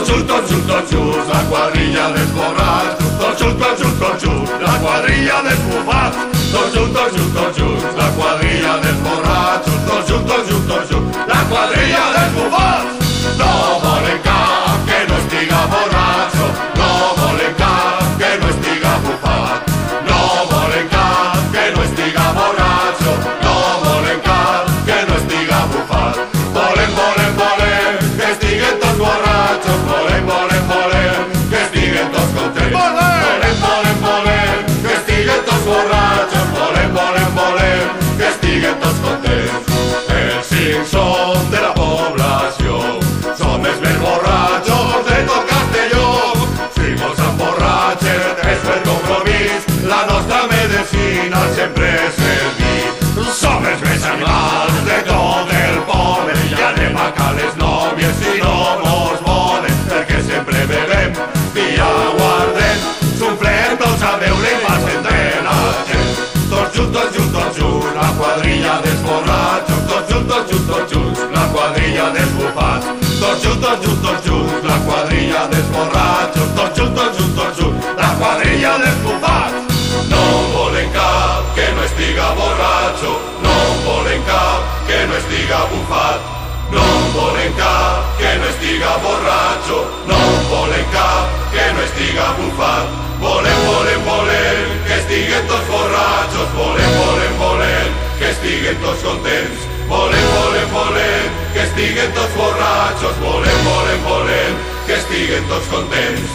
tots junts, la quadrilla dels borratxos. Tots junts, la quadrilla dels bufats. Tots junts, la quadrilla dels borratxos. Tots junts, la quadrilla dels bufats. No volen cap que no estiga borratxo, no volen cap que no estiga bufat. No volen cap que no estiga borratxo, no volen cap que no estiga bufat. Volen, que estiguen tots borratxos. Volen, que estiguen tots contents. Volen, que estiguen tots borratxos. Volen, que estiguen tots contents. Els cinc són de la població, som els més borratxos de tot Castelló. Si molts s'emborratxen és per compromís, la nostra medecina sempre és el vi. Som els més animals de tot el poble i anem a cales nòvies si no mos volen, perquè sempre bevem vi aguardent. S'omplem tots a beure i passen de la gent. Tots junts, la quadrilla dels borratxos. Tots junts, la quadrilla dels bufats. Tots junts, la quadrilla dels borratxos. Tots junts, la quadrilla dels bufats. No volen cap que no estiga borratxo, no volen cap que no estiga bufat. No volen cap que no estiga borratxo, no volen cap que no estiga bufat. Volen, que estiguen tots borratxos. Volen, que estiguen tots contents. Volen, que estiguen tots borratxos. Volen, que estiguen tots contents.